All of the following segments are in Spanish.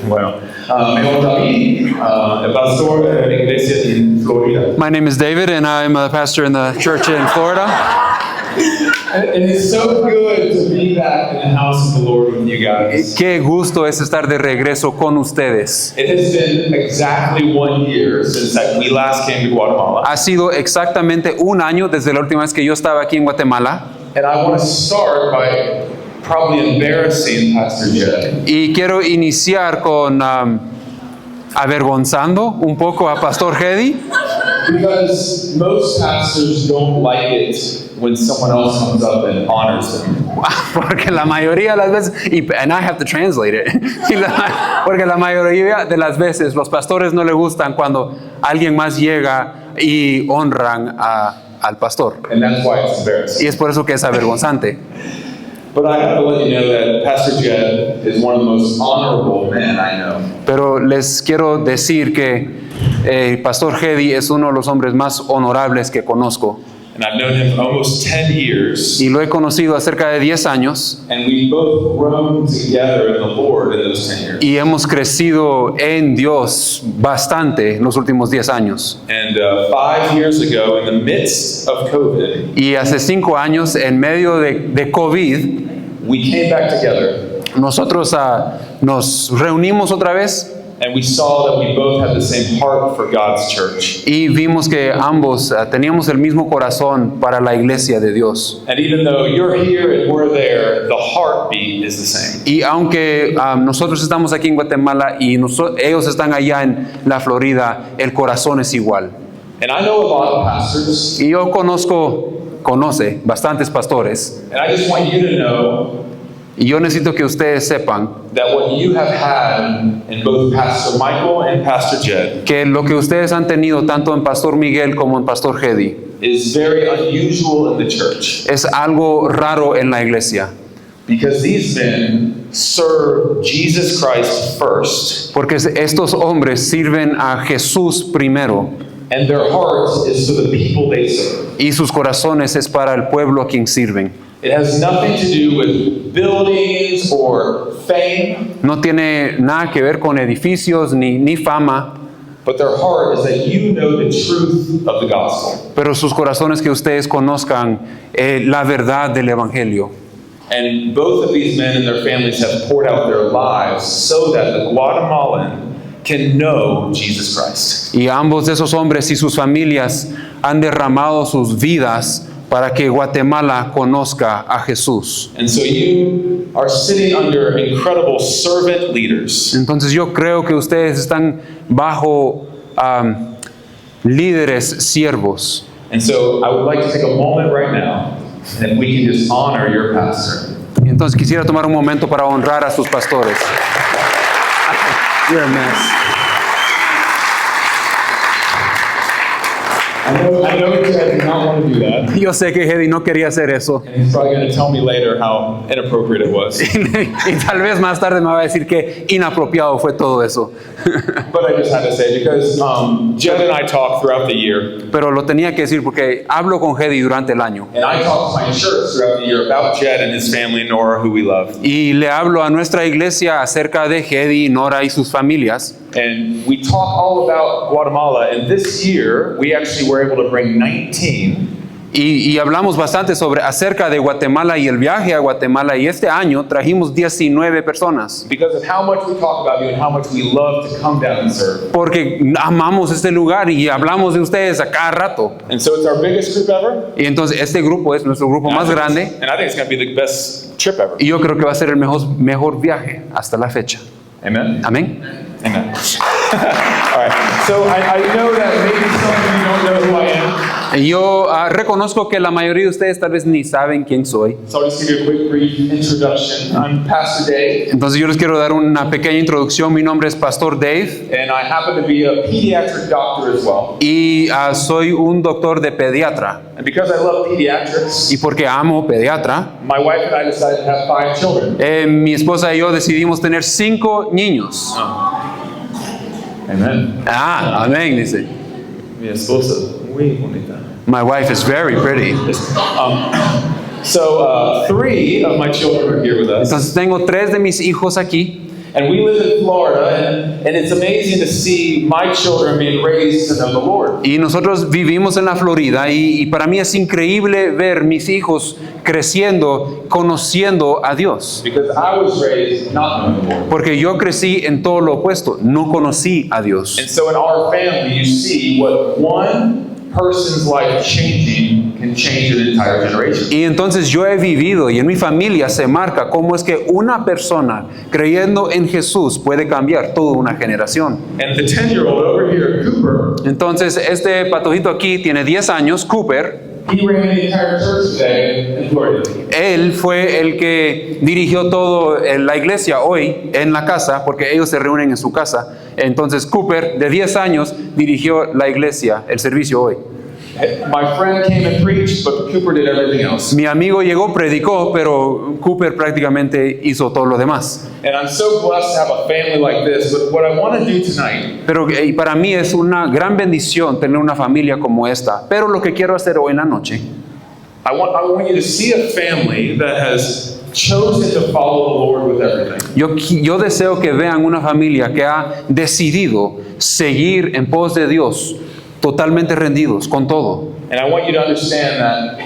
Bueno, me llamo David, el pastor de la iglesia en Florida. My name is David, and I'm a pastor in the church in Florida. And it's so good to be back in the house of the Lord with you guys. Qué gusto es estar de regreso con ustedes. It has been exactly 1 year since we last came to Guatemala. Ha sido exactamente un año desde la última vez que yo estaba aquí en Guatemala. And I want to start by probably embarrassing Pastor Jed. Y quiero iniciar con avergonzando un poco a Pastor Hedy. Because most pastors don't like it when someone else comes up and honors them. Porque la mayoría de las veces, and I have to translate it, porque la mayoría de las veces los pastores no les gustan cuando alguien más llega y honran al pastor. And that's why it's embarrassing. Y es por eso que es avergonzante. But I have to let you know that Pastor Jed is one of the most honorable men I know. Pero les quiero decir que Pastor Hedy es uno de los hombres más honorables que conozco. And I've known him for almost 10 years. Y lo he conocido acerca de 10 años. And we've both grown together in the Lord in those 10 years. Y hemos crecido en Dios bastante en los últimos 10 años. And 5 years ago, in the midst of COVID, Y hace 5 años, en medio de COVID, we came back together. nosotros nos reunimos otra vez. And we saw that we both had the same heart for God's church. Y vimos que ambos teníamos el mismo corazón para la iglesia de Dios. And even though you're here and we're there, the heartbeat is the same. Y aunque nosotros estamos aquí en Guatemala y ellos están allá en la Florida, el corazón es igual. And I know a lot of pastors. Y yo conoce bastantes pastores. And I just want you to know Y yo necesito que ustedes sepan that what you have had in both Pastor Michael and Pastor Jed que lo que ustedes han tenido tanto en Pastor Miguel como en Pastor Hedy is very unusual in the church. es algo raro en la iglesia. Because these men serve Jesus Christ first, Porque estos hombres sirven a Jesús primero and their heart is for the people they serve. y sus corazones es para el pueblo a quien sirven. It has nothing to do with buildings or fame, No tiene nada que ver con edificios ni fama, but their heart is that you know the truth of the gospel. pero sus corazones que ustedes conozcan la verdad del Evangelio. And both of these men and their families have poured out their lives so that the Guatemalan can know Jesus Christ. Y ambos de esos hombres y sus familias han derramado sus vidas para que Guatemala conozca a Jesús. And so you are sitting under incredible servant leaders. Entonces yo creo que ustedes están bajo líderes siervos. And so I would like to take a moment right now, and if we can just honor your pastor. Y entonces quisiera tomar un momento para honrar a sus pastores. You're a mess. I know Jed did not want to do that. Yo sé que Hedy no quería hacer eso. And he's probably going to tell me later how inappropriate it was. Y tal vez más tarde me va a decir que inapropiado fue todo eso. But I just had to say, because Jed and I talk throughout the year, Pero lo tenía que decir porque hablo con Hedy durante el año. and I talk to my church throughout the year about Jed and his family, Nora, who we love. Y le hablo a nuestra iglesia acerca de Hedy, Nora y sus familias. And we talk all about Guatemala, and this year we actually were able to bring 19. Y hablamos bastante acerca de Guatemala y el viaje a Guatemala. Y este año trajimos 19 personas. Because of how much we talk about you and how much we love to come down and serve. Porque amamos este lugar y hablamos de ustedes a cada rato. And so it's our biggest group ever. Y entonces este grupo es nuestro grupo más grande. And I think it's going to be the best trip ever. Y yo creo que va a ser el mejor viaje hasta la fecha. Amen? Amén. Amen. All right. So I know that maybe some of you don't know who I am. Yo reconozco que la mayoría de ustedes tal vez ni saben quién soy. So I'll just give you a quick, brief introduction. I'm Pastor Dave, Entonces yo les quiero dar una pequeña introducción. Mi nombre es Pastor Dave and I happen to be a pediatric doctor as well. y soy un doctor de pediatra. And because I love pediatrics, Y porque amo pediatra, my wife and I decided to have 5 children. mi esposa y yo decidimos tener 5 niños. Amen. Amén, dice. Mi esposa, muy bonita. My wife is very pretty. So 3 of my children are here with us. Entonces tengo 3 de mis hijos aquí. And we live in Florida, and it's amazing to see my children being raised to know the Lord. Y nosotros vivimos en la Florida y para mí es increíble ver mis hijos creciendo, conociendo a Dios. Because I was raised not knowing the Lord. Porque yo crecí en todo lo opuesto, no conocí a Dios. And so in our family, you see what one person's life changing can change an entire generation. Y entonces yo he vivido y en mi familia se marca cómo es que una persona creyendo en Jesús puede cambiar toda una generación. And the 10-year-old over here, Cooper, Entonces este patojito aquí tiene 10 años, Cooper. he ran the entire church today in Florida. Él fue el que dirigió todo la iglesia hoy en la casa, porque ellos se reúnen en su casa. Entonces Cooper, de 10 años, dirigió la iglesia, el servicio hoy. My friend came and preached, but Cooper did everything else. Mi amigo llegó, predicó, pero Cooper prácticamente hizo todo lo demás. And I'm so blessed to have a family like this. But what I want to do tonight Pero para mí es una gran bendición tener una familia como esta. Pero lo que quiero hacer hoy en la noche, I want you to see a family that has chosen to follow the Lord with everything. yo deseo que vean una familia que ha decidido seguir en pos de Dios, totalmente rendidos con todo. And I want you to understand that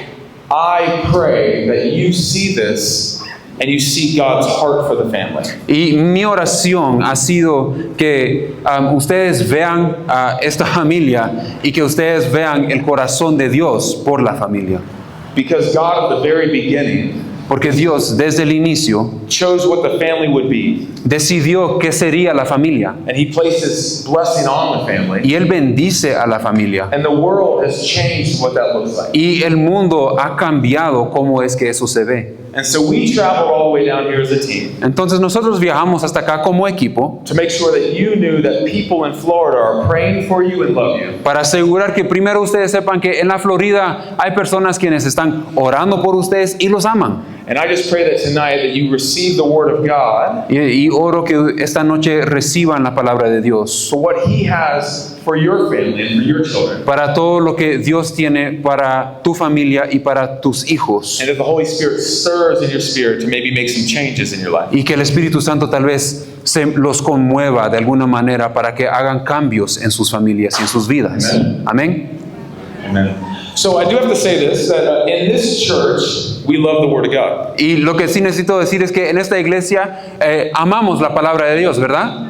I pray that you see this and you see God's heart for the family. Y mi oración ha sido que ustedes vean a esta familia y que ustedes vean el corazón de Dios por la familia. Because God, at the very beginning, Porque Dios desde el inicio chose what the family would be, decidió qué sería la familia. and He placed His blessing on the family. Y Él bendice a la familia. And the world has changed what that looks like. Y el mundo ha cambiado cómo es que eso se ve. And so we traveled all the way down here as a team Entonces nosotros viajamos hasta acá como equipo to make sure that you knew that people in Florida are praying for you and love you. para asegurar que primero ustedes sepan que en la Florida hay personas quienes están orando por ustedes y los aman. And I just pray that tonight that you receive the Word of God Y oro que esta noche reciban la palabra de Dios for what He has for your family and for your children. para todo lo que Dios tiene para tu familia y para tus hijos. And if the Holy Spirit stirs in your spirit to maybe make some changes in your life. Y que el Espíritu Santo tal vez se los conmueva de alguna manera para que hagan cambios en sus familias y en sus vidas. Amén. Amen. So I do have to say this, that in this church, we love the Word of God. Y lo que sí necesito decir es que en esta iglesia amamos la palabra de Dios, ¿verdad?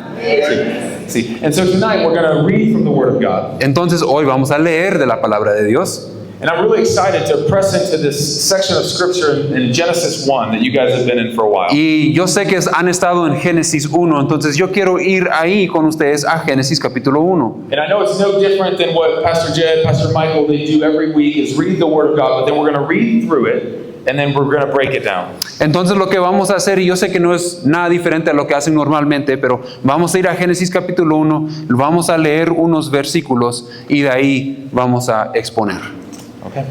See, and so tonight we're going to read from the Word of God. Entonces hoy vamos a leer de la palabra de Dios. And I'm really excited to press into this section of Scripture in Genesis 1 that you guys have been in for a while. Y yo sé que han estado en Génesis 1, entonces yo quiero ir ahí con ustedes a Génesis capítulo 1. And I know it's no different than what Pastor Jed, Pastor Michael, they do every week is read the Word of God, but then we're going to read through it, and then we're going to break it down. Entonces lo que vamos a hacer, y yo sé que no es nada diferente a lo que hacen normalmente, pero vamos a ir a Génesis capítulo 1, vamos a leer unos versículos y de ahí vamos a exponer. Okay.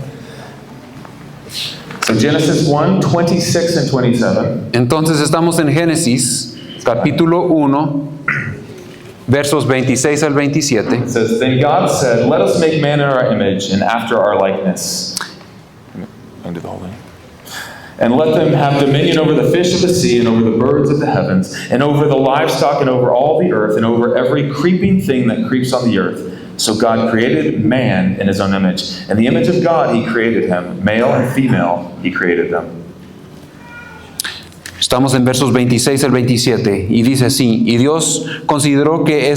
So Genesis 1, 26 and 27. Entonces estamos en Génesis capítulo 1, versos 26 al 27. It says, Then God said, Let us make man in our image and after our likeness. Undo the whole thing. And let them have dominion over the fish of the sea and over the birds of the heavens and over the livestock and over all the earth and over every creeping thing that creeps on the earth. So God created man in His own image. In the image of God He created him. Male and female He created them. Estamos en versos 26 al 27 y dice así: y Dios consideró que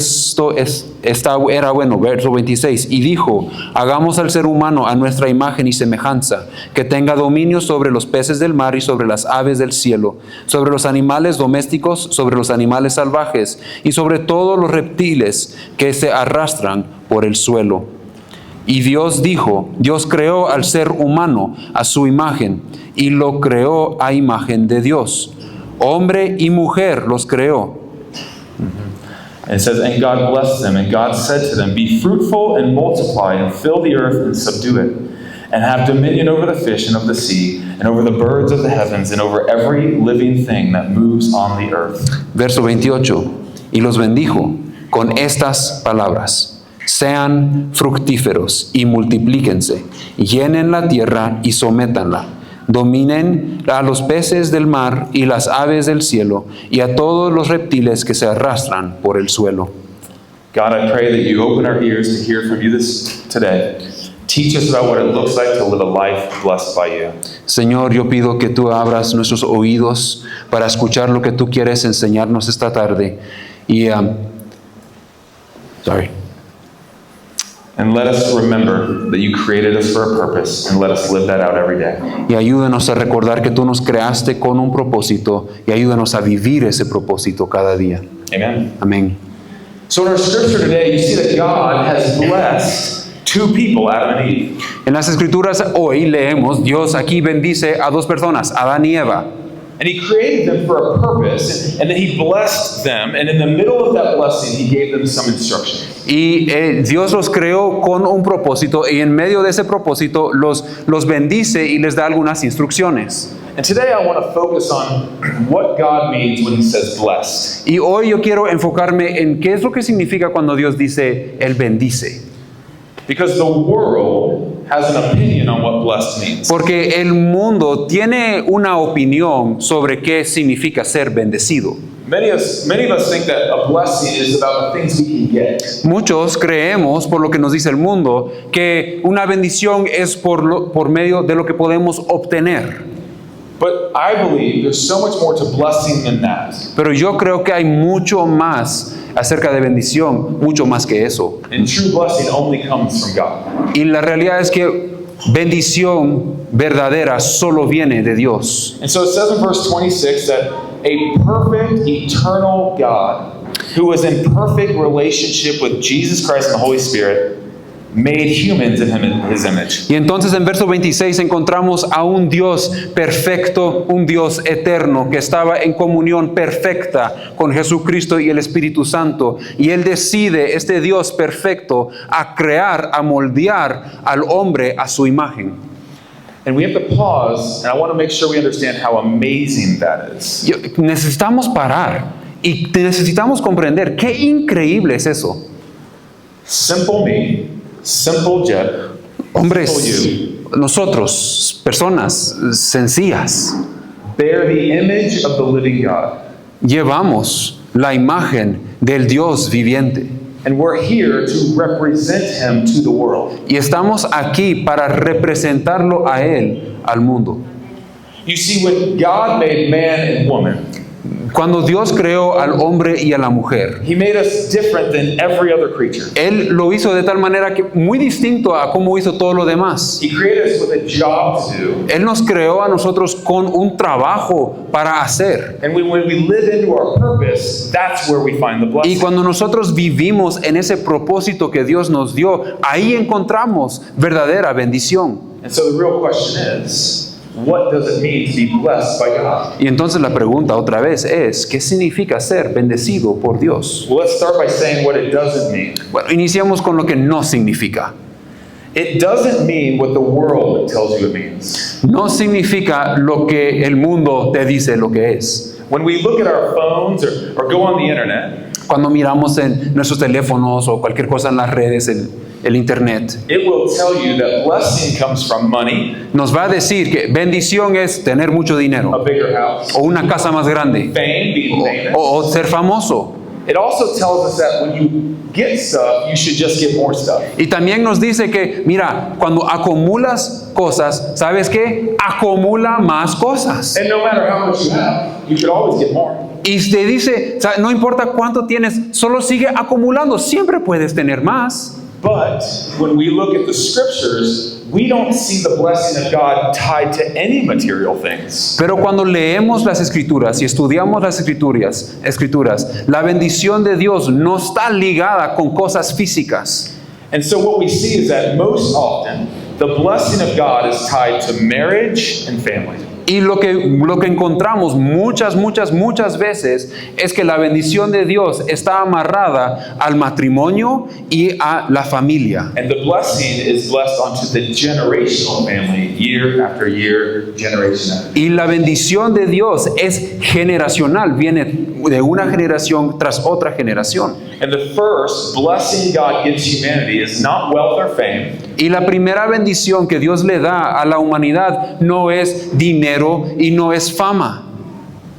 era bueno, verso 26, y dijo: hagamos al ser humano a nuestra imagen y semejanza, que tenga dominio sobre los peces del mar y sobre las aves del cielo, sobre los animales domésticos, sobre los animales salvajes y sobre todos los reptiles que se arrastran por el suelo. Y Dios dijo, Dios creó al ser humano a su imagen y lo creó a imagen de Dios. Hombre y mujer los creó. And it says, And God blessed them, and God said to them, Be fruitful and multiply, and fill the earth and subdue it, and have dominion over the fish and of the sea, and over the birds of the heavens, and over every living thing that moves on the earth. Verso 28. Y los bendijo con estas palabras: sean fructíferos y multiplíquense, llenen la tierra y sométanla. dominen a los peces del mar y las aves del cielo y a todos los reptiles que se arrastran por el suelo. God, I pray that you open our ears to hear from you today. Teach us about what it looks like to live a life blessed by you. Señor, yo pido que tú abras nuestros oídos para escuchar lo que tú quieres enseñarnos esta tarde. Y, And let us remember that you created us for a purpose, and let us live that out every day. Y ayúdanos a recordar que tú nos creaste con un propósito y ayúdanos a vivir ese propósito cada día. Amen. Amén. So in our scripture today, you see that God has blessed two people, Adam and Eve. En las escrituras hoy leemos, Dios aquí bendice a dos personas, Adán y Eva. And he created them for a purpose, and then he blessed them, and in the middle of that blessing, he gave them some instructions. Y Dios los creó con un propósito y en medio de ese propósito los bendice y les da algunas instrucciones. And today I want to focus on what God means when he says blessed. Y hoy yo quiero enfocarme en qué es lo que significa cuando Dios dice, Él bendice. Because the world has an opinion on what blessed means. Porque el mundo tiene una opinión sobre qué significa ser bendecido. Many of us think that a blessing is about the things we can get. Muchos creemos, por lo que nos dice el mundo, que una bendición es por medio de lo que podemos obtener. But I believe there's so much more to blessing than that. Pero yo creo que hay mucho más acerca de bendición, mucho más que eso. And true blessing only comes from God. Y la realidad es que bendición verdadera solo viene de Dios. And so it says in verse 26 that a perfect, eternal God who was in perfect relationship with Jesus Christ and the Holy Spirit made humans in his image. Y entonces en verso 26 encontramos a un Dios perfecto, un Dios eterno que estaba en comunión perfecta con Jesucristo y el Espíritu Santo. Y Él decide, este Dios perfecto, a crear, a moldear al hombre a su imagen. And we have to pause, and I want to make sure we understand how amazing that is. Necesitamos parar y necesitamos comprender qué increíble es eso. Simple me, simple Jed, Hombres, simple you, nosotros, personas sencillas, bear the image of the living God. llevamos la imagen del Dios viviente. And we're here to represent him to the world. Y estamos aquí para representarlo a Él, al mundo. You see, when God made man and woman, Cuando Dios creó al hombre y a la mujer, he made us different than every other creature. Él lo hizo de tal manera que muy distinto a cómo hizo todo lo demás. He created us with a job to do. Él nos creó a nosotros con un trabajo para hacer. And when we live into our purpose, that's where we find the Y blessing. cuando nosotros vivimos en ese propósito que Dios nos dio, ahí encontramos verdadera bendición. And so the real question is, what does it mean to be blessed by God? Y entonces la pregunta otra vez es, ¿qué significa ser bendecido por Dios? Well, let's start by saying what it doesn't mean. Bueno, iniciamos con lo que no significa. It doesn't mean what the world tells you it means. No significa lo que el mundo te dice lo que es. When we look at our phones or go on the internet, Cuando miramos en nuestros teléfonos o cualquier cosa en las redes, el internet, it will tell you that blessing comes from money, nos va a decir que bendición es tener mucho a dinero bigger house, o una casa más grande fame, being famous. o ser famoso. It also tells us that when you get stuff, you should just get more stuff. Y también nos dice que, mira, cuando acumulas cosas, ¿sabes qué? Acumula más cosas. And no matter how much you have, you could always get more. Y te dice, o sea, no importa cuánto tienes, solo sigue acumulando, siempre puedes tener más. But when we look at the scriptures, we don't see the blessing of God tied to any material things. Pero cuando leemos las escrituras y estudiamos las escrituras, la bendición de Dios no está ligada con cosas físicas. And so what we see is that most often, the blessing of God is tied to marriage and family. Y lo que encontramos muchas veces es que la bendición de Dios está amarrada al matrimonio y a la familia. And the blessing is blessed onto the generational family, year after year, generation after Y la bendición de Dios es generacional, viene de una generación tras otra generación. And the first blessing God gives humanity is not wealth or fame. Y la primera bendición que Dios le da a la humanidad no es dinero y no es fama.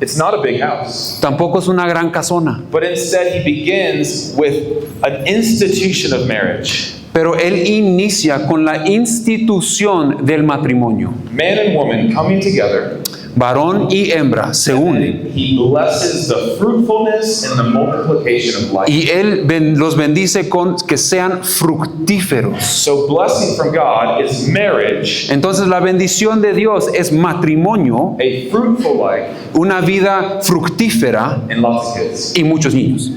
It's not a big house. Tampoco es una gran casona. But instead, he begins with an institution of marriage. Pero Él inicia con la institución del matrimonio. Man and woman coming together. Varón y hembra se unen. He blesses the fruitfulness and the multiplication of life. Y Él los bendice con que sean fructíferos. So blessing from God is marriage, Entonces la bendición de Dios es matrimonio, a fruitful life, una vida fructífera and lots of kids. y muchos niños.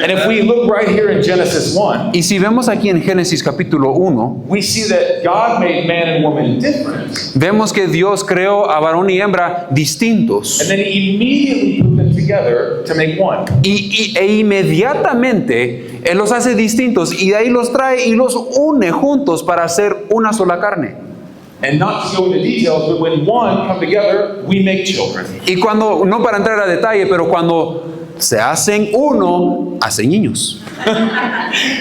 And if we look right here in Genesis 1, Y si vemos aquí en Génesis capítulo 1, we see that God made man and woman different. vemos que Dios creó a varón y hembra distintos. And then he immediately put them together to make one. E inmediatamente Él los hace distintos y de ahí los trae y los une juntos para hacer una sola carne. And not to go into details, but when one come together, we make children. Y cuando, no para entrar a detalle, pero cuando se hacen uno, hacen niños.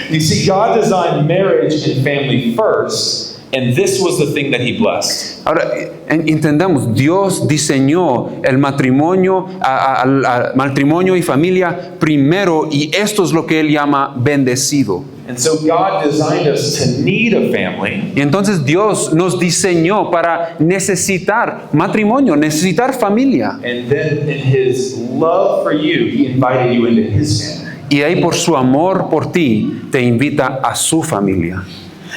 You see, God designed marriage and family first, and this was the thing that he blessed. Ahora, entendamos, Dios diseñó el matrimonio, matrimonio y familia primero, y esto es lo que Él llama bendecido. And so God designed us to need a family. Y entonces Dios nos diseñó para necesitar matrimonio, necesitar familia. And then in his love for you, he invited you into his family. Y ahí por su amor por ti, te invita a su familia.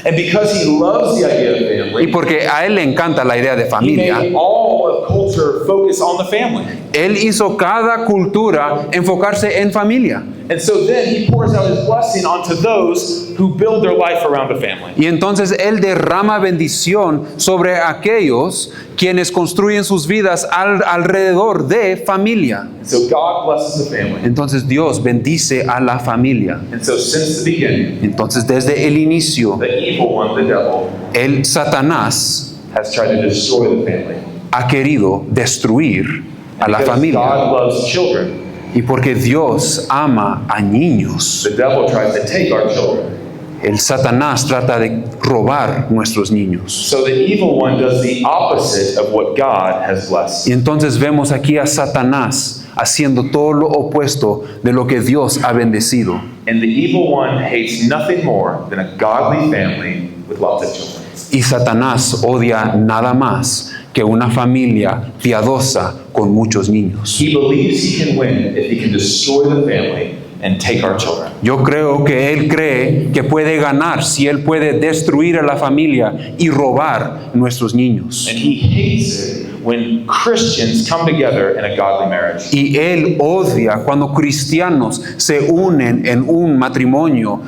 And because he loves the idea of Y family, porque a Él le encanta la idea de he familia, made all of culture focus on the family. Él hizo cada cultura enfocarse en familia. And so then he pours out his blessing onto those who build their life around a family. Y entonces Él derrama bendición sobre aquellos quienes construyen sus vidas alrededor de familia. So God blesses the family. Entonces Dios bendice a la familia. And so since the beginning, Entonces desde el inicio, the evil one, the devil, el Satanás has tried to destroy the family. ha querido destruir a la Because familia. God loves children, Y porque Dios ama a niños, the devil tries to take our children. el Satanás trata de robar nuestros niños. So the evil one does the opposite of what God has blessed. Y entonces vemos aquí a Satanás haciendo todo lo opuesto de lo que Dios ha bendecido. And the evil one hates nothing more than a godly family with lots of children. Y Satanás odia nada más que una familia piadosa con muchos niños. He believes he can win if he can destroy the family and take our children. Yo creo que él cree que puede ganar si él puede destruir a la familia y robar nuestros niños. And he hates it when Christians come together in a godly marriage. Y él odia cuando cristianos se unen en un matrimonio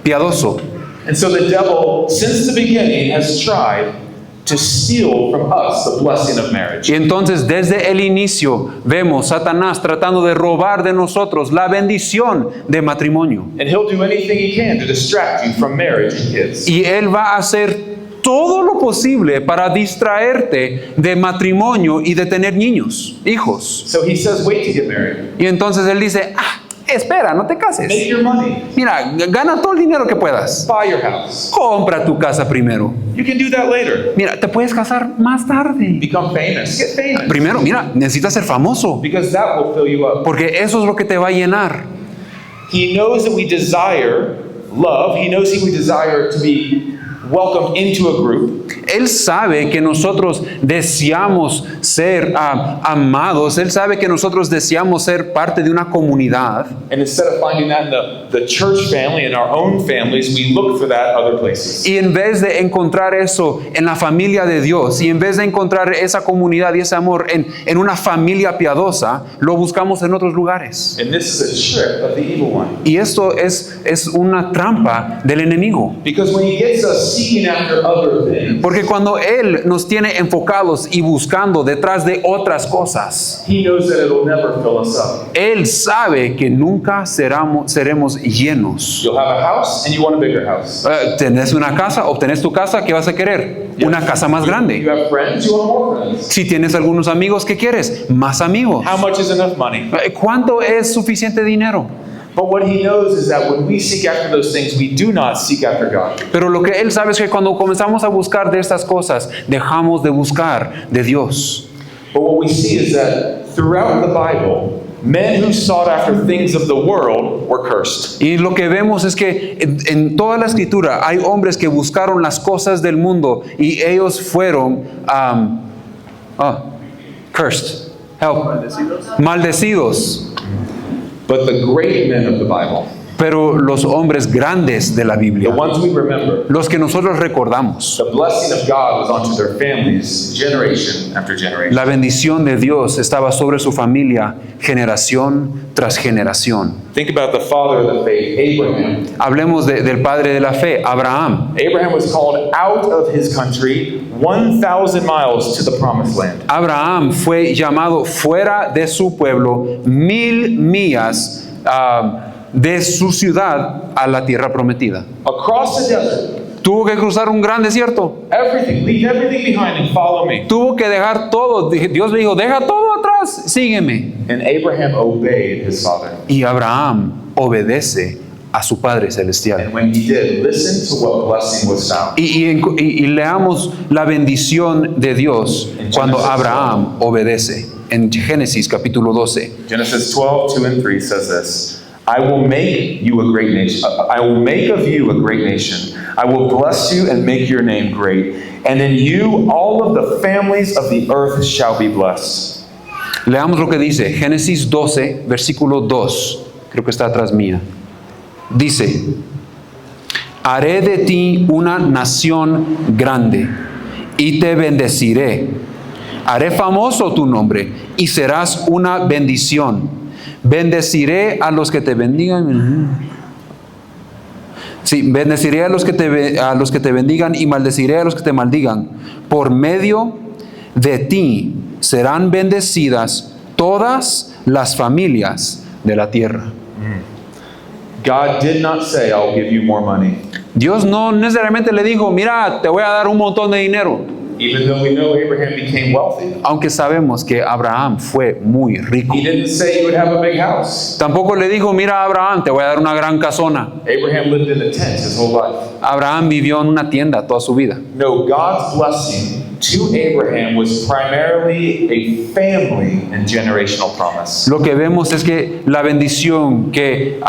piadoso. And so the devil, since the beginning, has tried to steal from us the blessing of marriage. Y entonces desde el inicio vemos Satanás tratando de robar de nosotros la bendición de matrimonio. And he'll do anything he can to distract you from marriage and kids. Y él va a hacer todo lo posible para distraerte de matrimonio y de tener niños, hijos. So he says, wait to get married. Y entonces él dice, espera, no te Make cases. your money. Mira, gana todo el dinero que puedas. Buy your house. Compra tu casa primero. You can do that later. Mira, te puedes casar más tarde. Become famous. Get famous. Primero, mira, necesitas ser famoso. Because that will fill you up. Porque eso es lo que te va a llenar. He knows that we desire love. He knows we desire to be welcomed into a group. Él sabe que nosotros deseamos ser amados. Él sabe que nosotros deseamos ser parte de una comunidad. And instead of finding that in the church family, in our own families, we look for that other places. Y en vez de encontrar eso en la familia de Dios, y en vez de encontrar esa comunidad y ese amor en una familia piadosa, lo buscamos en otros lugares. And this is a trick of the evil one. Y esto es una trampa del enemigo. Because when he gets us seeking after other things, Porque Porque cuando Él nos tiene enfocados y buscando detrás de otras cosas, He knows that it'll never fill us up. Él sabe que nunca seremos llenos. You'll have a house and you want a bigger house. Tenés una casa, obtenés tu casa, ¿qué vas a querer? Una casa más You grande. have friends, you want more friends. Si tienes algunos amigos, ¿qué quieres? Más amigos. How much is enough money? ¿Cuánto es suficiente dinero? But what he knows is that when we seek after those things, we do not seek after God. Pero lo que Él sabe es que cuando comenzamos a buscar de estas cosas, dejamos de buscar de Dios. But what we see is that throughout the Bible, men who sought after things of the world were cursed. Y lo que vemos es que en toda la escritura hay hombres que buscaron las cosas del mundo y ellos fueron cursed. Help. Maldecidos. But the great men of the Bible, Pero los hombres grandes de la the Biblia, ones we remember, los que nosotros recordamos, the blessing of God was onto their families generation after generation. la bendición de Dios estaba sobre su familia generación tras generación. Think about the father of the faith, Abraham. Hablemos del padre de la fe, Abraham. Abraham was called out of his country 1,000 miles to the promised land. Abraham fue llamado fuera de su pueblo 1000 millas de su ciudad a la tierra prometida. Across the desert, Tuvo que cruzar un gran desierto. everything, leave everything behind and follow me. Tuvo que dejar todo. Dios le dijo, deja todo atrás, sígueme. And Abraham obeyed his father. Y Abraham obedece a su Padre Celestial. And when he did, listen to what blessing was found. Y leamos la bendición de Dios cuando Abraham obedece. En Génesis capítulo 12. Genesis 12, 2 and 3 says this. I will make you a great nation. I will make of you a great nation. I will bless you and make your name great. And in you all of the families of the earth shall be blessed. Leamos lo que dice Génesis 12, versículo 2. Creo que está atrás mía. Dice, haré de ti una nación grande y te bendeciré. Haré famoso tu nombre y serás una bendición. Bendeciré a los que te bendigan. Sí, bendeciré a los que te bendigan y maldeciré a los que te maldigan. Por medio de ti serán bendecidas todas las familias de la tierra. God did not say, I'll give you more money. Dios no necesariamente le dijo, mira, te voy a dar un montón de dinero. Even though we know Abraham became wealthy. Aunque sabemos que Abraham fue muy rico. He didn't say you would have a big house. Tampoco le dijo, mira Abraham, te voy a dar una gran casona. Abraham lived in a tent his whole life. Abraham vivió en una tienda toda su vida. No, God's blessing to Abraham was primarily a family and generational promise. Lo que vemos es que la bendición que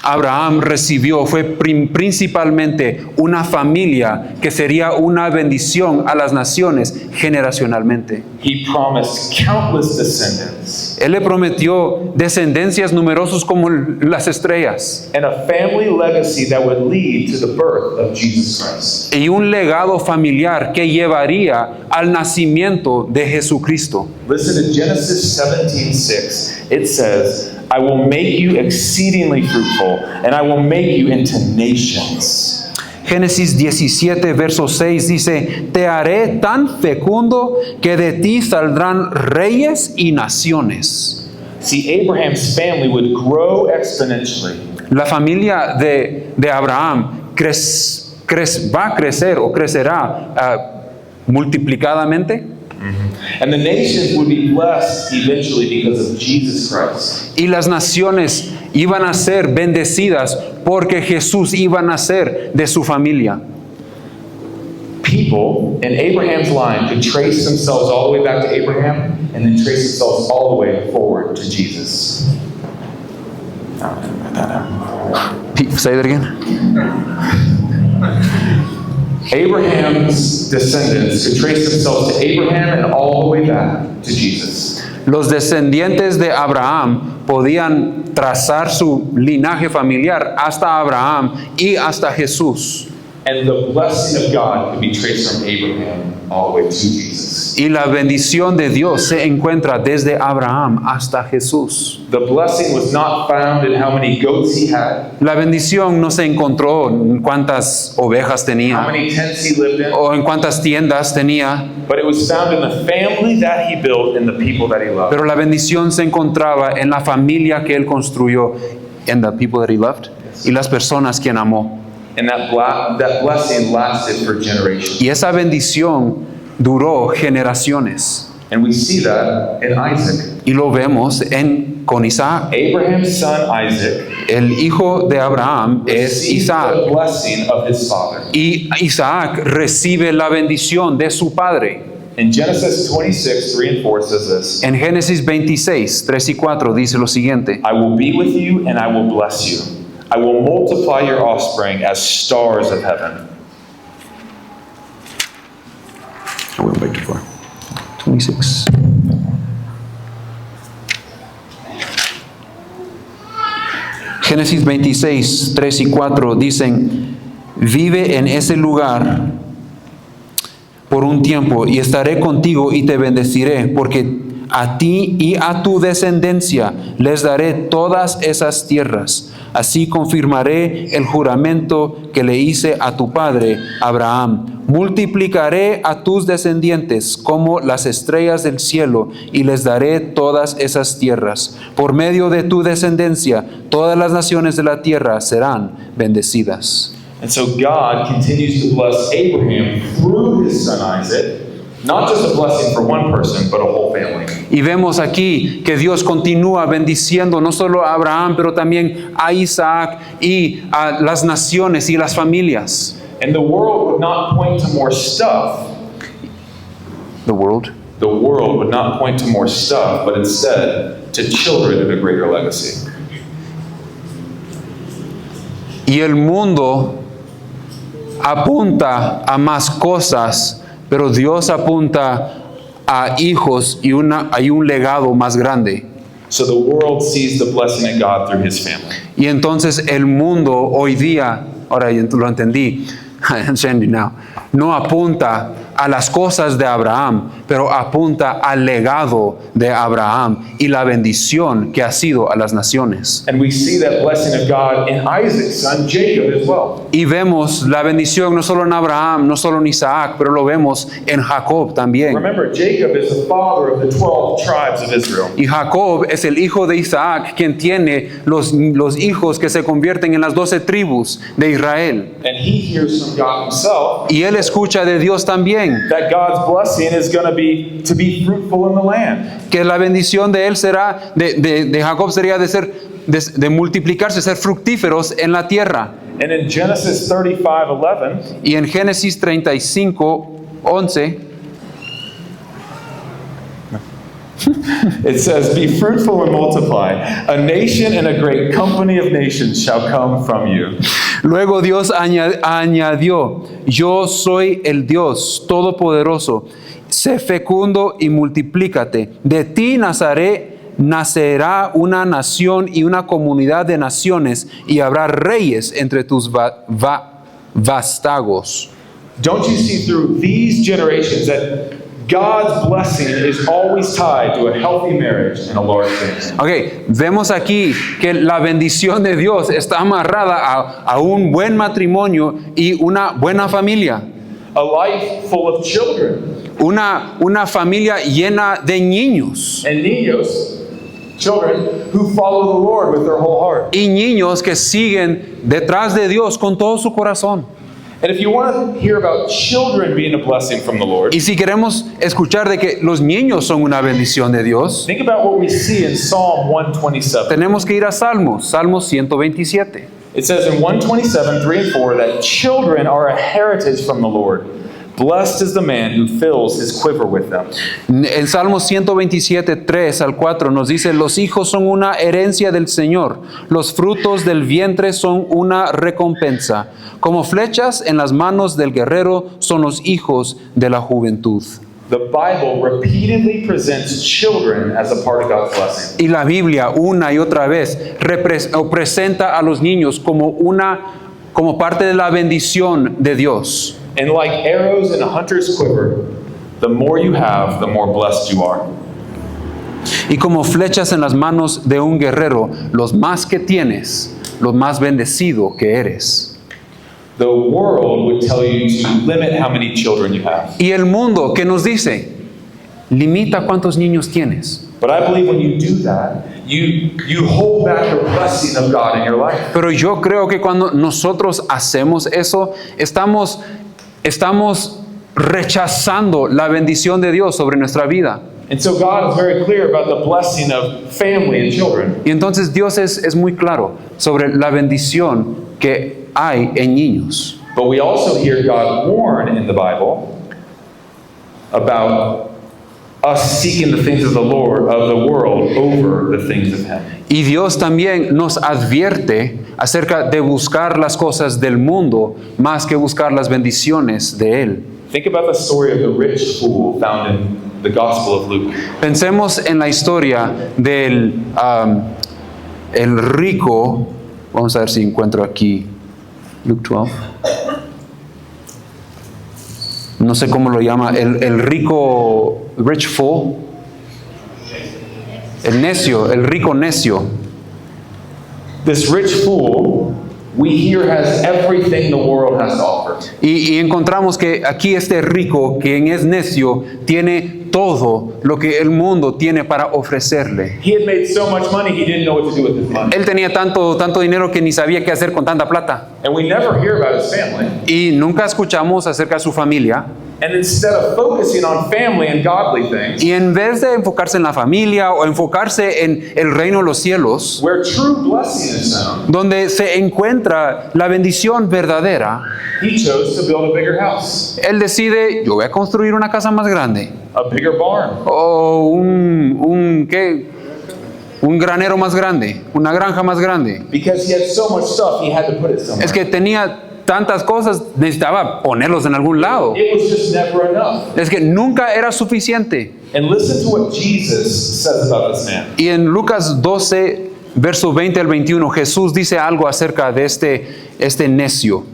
Abraham recibió fue principalmente una familia que sería una bendición a las naciones generacionalmente. He promised countless descendants Él le prometió descendencias numerosos como las estrellas and a family legacy that would lead to the birth of Jesus Christ. y un legado familiar que llevaría al nacimiento de Jesucristo. Listen to Genesis 17:6. It says, I will make you exceedingly fruitful, and I will make you into nations. Génesis 17, verso 6 dice, te haré tan fecundo que de ti saldrán reyes y naciones. See, Abraham's family would grow exponentially. La familia de Abraham va a crecer o crecerá multiplicadamente. And the nations would be blessed eventually because of Jesus Christ. Y las naciones iban a ser bendecidas porque Jesús iba a nacer de su familia. People in Abraham's line could trace themselves all the way back to Abraham and then trace themselves all the way forward to Jesus. Say that again. Abraham's descendants could trace themselves to Abraham and all the way back to Jesus. Los descendientes de Abraham podían trazar su linaje familiar hasta Abraham y hasta Jesús. And the blessing of God can be traced from Abraham all the way to Jesus. Y la bendición de Dios se encuentra desde Abraham hasta Jesús. The blessing was not found in how many goats he had, La bendición no se encontró en cuántas ovejas how tenía many tents he lived in, o en cuántas tiendas tenía, but it was found in the family that he built and the people that he loved. pero la bendición se encontraba en la familia que él construyó, en the people that he loved, y las personas quien amó. And that blessing lasted for generations. Y esa bendición duró generaciones. And we see that in Isaac. Y lo vemos con Isaac. Abraham's son Isaac El hijo de Abraham es received Isaac. the blessing of his father. Y Isaac recibe la bendición de su padre. In Genesis 26, 3 and 4 says this, En Génesis 26, 3 y 4 dice lo siguiente. I will be with you and I will bless you. I will multiply your offspring as stars of heaven. I went back to 4. 26. Génesis 26, 3 y 4 dicen, vive en ese lugar por un tiempo y estaré contigo y te bendeciré, porque a ti y a tu descendencia les daré todas esas tierras. Así confirmaré el juramento que le hice a tu padre Abraham. Multiplicaré a tus descendientes como las estrellas del cielo y les daré todas esas tierras. Por medio de tu descendencia, todas las naciones de la tierra serán bendecidas. And so God continues to bless Abraham through his son Isaac, not just a blessing for one person, but a whole family. Y vemos aquí que Dios continúa bendiciendo no solo a Abraham, pero también a Isaac y a las naciones y las familias. And the world would not point to more stuff. The world. The world would not point to more stuff, but instead to children and a greater legacy. Y el mundo apunta a más cosas, pero Dios apunta a hijos y hay un legado más grande. So the world sees the blessing of God through his family. Y entonces el mundo hoy día, ahora ya lo entendí, I understand now, no apunta a las cosas de Abraham, pero apunta al legado de Abraham y la bendición que ha sido a las naciones. And we see that blessing of God in Isaac's son Jacob as well. Y vemos la bendición no solo en Abraham, no solo en Isaac, pero lo vemos en Jacob también. Remember, Jacob is the father of the 12 tribes of Israel. Y Jacob es el hijo de Isaac, quien tiene los hijos que se convierten en las 12 tribus de Israel. And he hears from God himself Y él escucha de Dios también that God's blessing is going to be fruitful in the land. que la bendición de él será, de Jacob sería de multiplicarse, ser fructíferos en la tierra. And in Genesis 35:11, Y en Génesis 35:11 it says, "Be fruitful and multiply. A nation and a great company of nations shall come from you." luego Dios añadió, yo soy el Dios Todopoderoso, sé fecundo y multiplícate. De ti nacerá una nación y una comunidad de naciones, y habrá reyes entre tus vástagos. Don't you see through these generations that God's blessing is always tied to a healthy marriage and a large family? Ok, vemos aquí que la bendición de Dios está amarrada a un buen matrimonio y una buena familia. A life full of children. Una familia llena de niños. And niños, children who follow the Lord with their whole heart. Y niños que siguen detrás de Dios con todo su corazón. And if you want to hear about children being a blessing from the Lord, Y si queremos escuchar de que los niños son una bendición de Dios, think about what we see in Psalm 127. tenemos que ir a Salmos 127. It says in 127, 3 and 4, that children are a heritage from the Lord. Blessed is the man who fills his quiver with them. En Salmos 127, 3 al 4 nos dice, los hijos son una herencia del Señor, los frutos del vientre son una recompensa. Como flechas en las manos del guerrero son los hijos de la juventud. The Bible repeatedly presents children as a part of God's blessing. Y la Biblia una y otra vez presenta a los niños como como parte de la bendición de Dios. And like arrows in a hunter's quiver, the more you have, the more blessed you are. Y como flechas en las manos de un guerrero, los más que tienes, los más bendecido que eres. The world would tell you to limit how many children you have. Y el mundo que nos dice, limita cuántos niños tienes. But I believe when you do that, you hold back the blessing of God in your life. Pero yo creo que cuando nosotros hacemos eso, estamos rechazando la bendición de Dios sobre nuestra vida. And so God is very clear about the blessing of family and children. Y entonces Dios es muy claro sobre la bendición que hay en niños. But we also hear God warn in the Bible about us seeking the things of the Lord, of the world, over the things of Him. Y Dios también nos advierte acerca de buscar las cosas del mundo más que buscar las bendiciones de Él. Think about the story of the rich fool found in the Gospel of Luke. Pensemos en la historia del el rico. Vamos a ver si encuentro aquí Luke 12. No sé cómo lo llama, el rico, rich fool, el rico necio. This rich fool, we hear, has everything the world has to offer. Y encontramos que aquí este rico, quien es necio, tiene todo lo que el mundo tiene para ofrecerle. He had made so much money, he didn't know what to do with his money. Él tenía tanto dinero que ni sabía qué hacer con tanta plata. And we never hear about his family. Y nunca escuchamos acerca de su familia. And instead of focusing on family and godly things, Y en vez de enfocarse en la familia o enfocarse en el reino de los cielos, where true blessing is found, donde se encuentra la bendición verdadera, he chose to build a bigger house, él decide, yo voy a construir una casa más grande, a bigger barn, o un granero más grande, una granja más grande. because he had so much stuff, he had to put it somewhere. Es que tenía tantas cosas, necesitaba ponerlos en algún lado. It was just never enough. Es que nunca era suficiente. And listen to what Jesus says about this man. Y en Lucas 12, verso 20 al 21, Jesús dice algo acerca de este necio.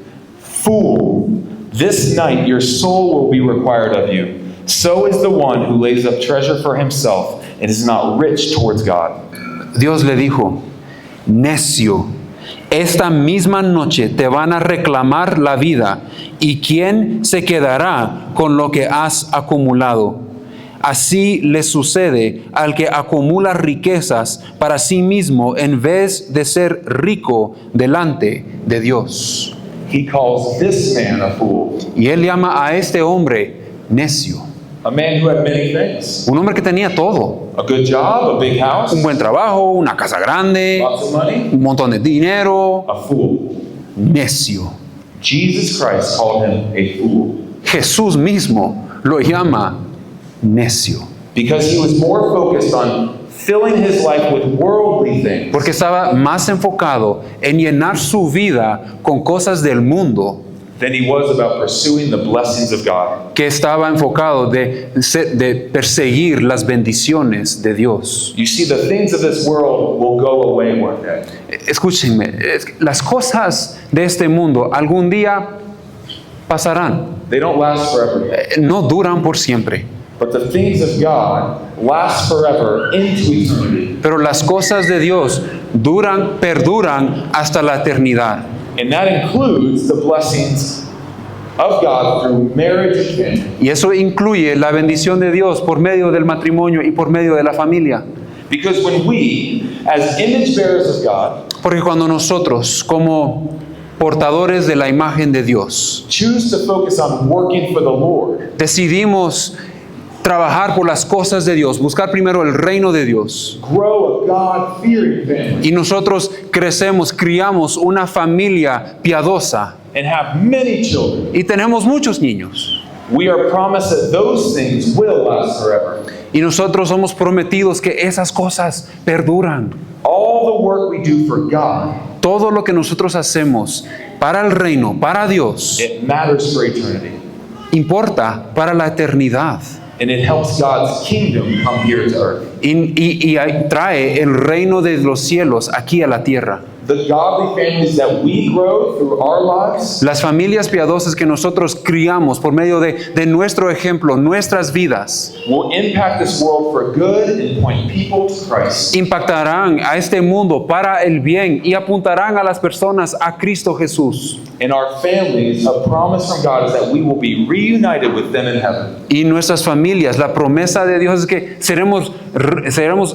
Fool, this night your soul will be required of you. So is the one who lays up treasure for himself and is not rich towards God. Dios le dijo, necio, esta misma noche te van a reclamar la vida, ¿y quién se quedará con lo que has acumulado? Así le sucede al que acumula riquezas para sí mismo en vez de ser rico delante de Dios. He calls this man a fool, Y él llama a este hombre necio. a man who had many things. Un hombre que tenía todo. A good job, a big house, Un buen trabajo, una casa grande, lots of money, un montón de dinero. a fool. Necio. Jesus Christ called him a fool Jesús mismo lo llama necio. because he was more focused on filling his life with worldly things Porque estaba más enfocado en llenar su vida con cosas del mundo than he was about pursuing the blessings of God. que estaba enfocado de perseguir las bendiciones de Dios. You see, the things of this world will go away one day. Escúchenme, las cosas de este mundo algún día pasarán, They don't last forever. no duran por siempre. But the things of God last forever into eternity. Pero las cosas de Dios perduran hasta la eternidad. And that includes the blessings of God through marriage and family. Y eso incluye la bendición de Dios por medio del matrimonio y por medio de la familia. Because when we, as image bearers of God, Porque cuando nosotros, como portadores de la imagen de Dios, choose to focus on working for the Lord, decidimos trabajar por las cosas de Dios, buscar primero el reino de Dios, grow a God-fearing family, y nosotros criamos una familia piadosa and have many children, y tenemos muchos niños, we are promised that those things will last forever. y nosotros somos prometidos que esas cosas perduran. All the work we do for God, Todo lo que nosotros hacemos para el reino, para Dios, it matters for eternity. importa para la eternidad. And it helps God's kingdom come here to earth. Y trae el reino de los cielos aquí a la tierra. the godly families that we grow through our lives las familias piadosas que nosotros criamos por medio de nuestro ejemplo, nuestras vidas, will impact this world for good and point people to Christ. impactarán a este mundo para el bien y apuntarán a las personas a Cristo Jesús. In our families, a promise from God is that we will be reunited with them in heaven. Y nuestras familias, la promesa de Dios es que seremos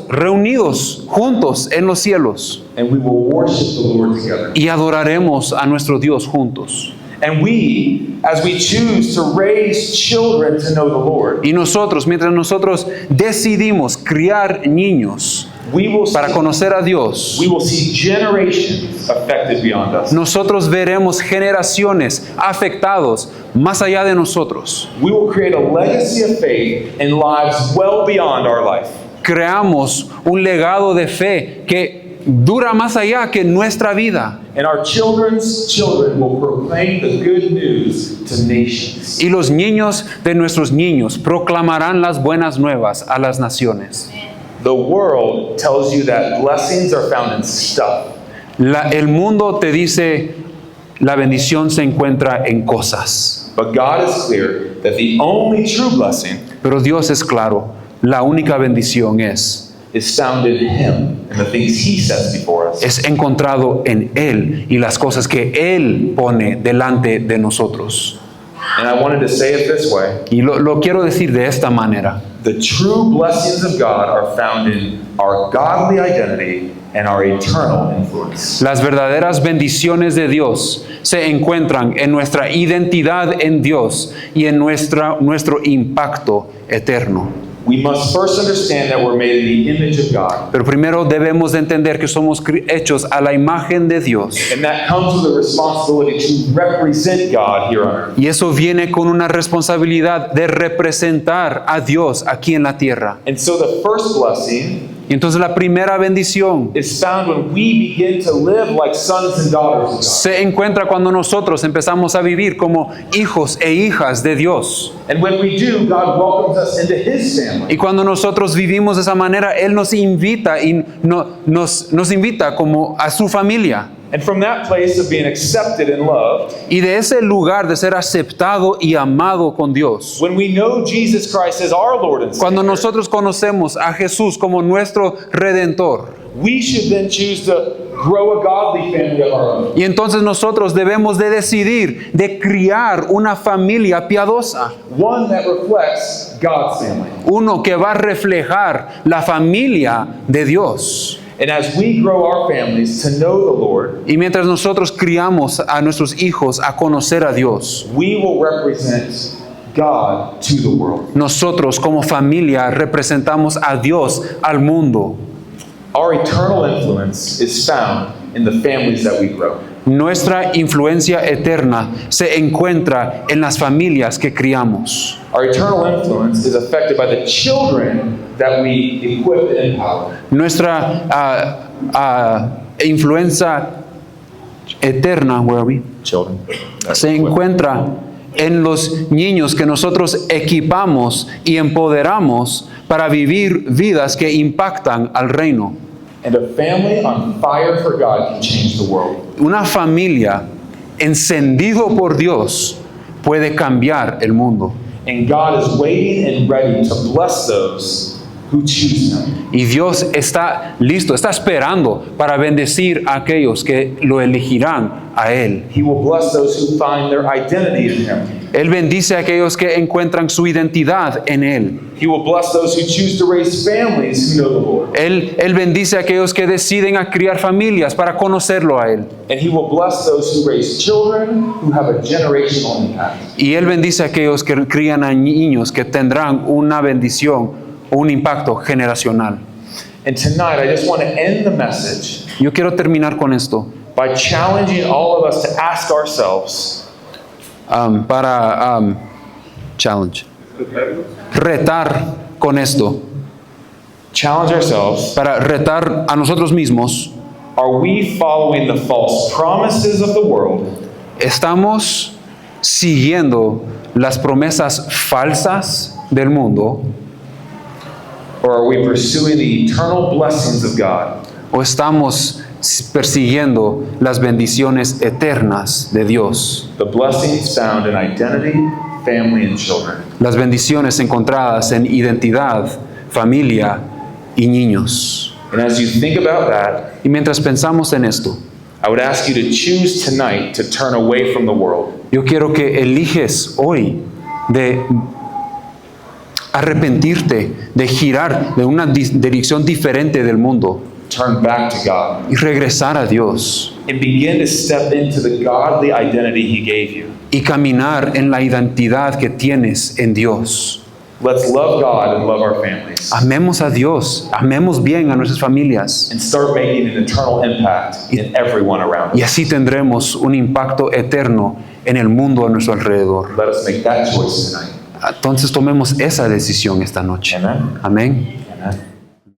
reunidos juntos en los cielos And we will worship the Lord together. y adoraremos a nuestro Dios juntos. And we, as we choose to raise children to know the Lord, Y nosotros, mientras nosotros decidimos criar niños we will para see, conocer a Dios, we will see generations affected beyond us. nosotros veremos generaciones afectados más allá de nosotros. We will create a legacy of faith in lives well beyond our life. Creamos un legado de fe que dura más allá que nuestra vida. And our children's children will proclaim the good news to nations. Y los niños de nuestros niños proclamarán las buenas nuevas a las naciones. The world tells you that blessings are found in stuff. El mundo te dice, la bendición se encuentra en cosas. But God is clear that the only true blessing Pero Dios es claro, la única bendición es found in Him and the things He sets before us. encontrado en Él y las cosas que Él pone delante de nosotros. And I wanted to say it this way. Y lo quiero decir de esta manera. The true blessings of God are found in our godly identity and our eternal influence. Las verdaderas bendiciones de Dios se encuentran en nuestra identidad en Dios y en nuestro impacto eterno. We must first understand that we're made in the image of God. Pero primero debemos de entender que somos hechos a la imagen de Dios. And that comes with a responsibility to represent God here on earth. Y eso viene con una responsabilidad de representar a Dios aquí en la tierra. And so the first blessing Y entonces la primera bendición is found when we begin to live like sons and daughters of God. se encuentra cuando nosotros empezamos a vivir como hijos e hijas de Dios. And when we do, God welcomes us into His family. Y cuando nosotros vivimos de esa manera, Él nos invita y nos invita como a su familia. And from that place of being accepted and loved, Y de ese lugar de ser aceptado y amado con Dios, when we know Jesus Christ as our Lord and cuando Savior, nosotros conocemos a Jesús como nuestro Redentor, we should then choose to grow a godly family of our own. y entonces nosotros debemos de decidir de criar una familia piadosa, One that reflects God's family. uno que va a reflejar la familia de Dios. And as we grow our families to know the Lord, Y mientras nosotros criamos a nuestros hijos a conocer a Dios, we will represent God to the world. nosotros como familia representamos a Dios al mundo. Our eternal influence is found in the families that we grow. Nuestra influencia eterna se encuentra en las familias que criamos. Our eternal influence is affected by the children that we equip and empower. Nuestra influencia eterna, where are we? Children. Se encuentra en los niños que nosotros equipamos y empoderamos para vivir vidas que impactan al reino. And a family on fire for God can change the world. Una familia encendido por Dios puede cambiar el mundo. And God is waiting and ready to bless those who choose Him. Y Dios está listo, está esperando para bendecir a aquellos que lo elegirán a Él. He will bless those who find their identity in Him. Él bendice a aquellos que encuentran su identidad en Él. He will bless those who choose to raise families who know the Lord. Él bendice a aquellos que deciden a criar familias para conocerlo a Él. And He will bless those who raise children who have a generational impact. Y Él bendice a aquellos que crían a niños que tendrán una bendición, un impacto generacional. And tonight, I just want to end the message Yo quiero terminar con esto by challenging all of us to ask ourselves, challenge. Retar con esto, challenge ourselves, para retar a nosotros mismos. are we following the false promises of the world, ¿Estamos siguiendo las promesas falsas del mundo or are we pursuing the eternal blessings of God? o estamos persiguiendo las bendiciones eternas de Dios. The blessings found in identity, family, and children. Las bendiciones encontradas en identidad, familia y niños. And as you think about that, Y mientras pensamos en esto, I would ask you to choose tonight to turn away from the world. yo quiero que eliges hoy de arrepentirte, de girar de una dirección diferente del mundo Turn back to God y regresar a Dios and begin to step into the godly identity He gave you. y caminar en la identidad que tienes en Dios. Let's love God and love our families Amemos a Dios, amemos bien a nuestras familias and start making an eternal impact in everyone around y us. así tendremos un impacto eterno en el mundo a nuestro alrededor. Let us make that choice tonight. Entonces tomemos esa decisión esta noche. Amen. Amén. Amen.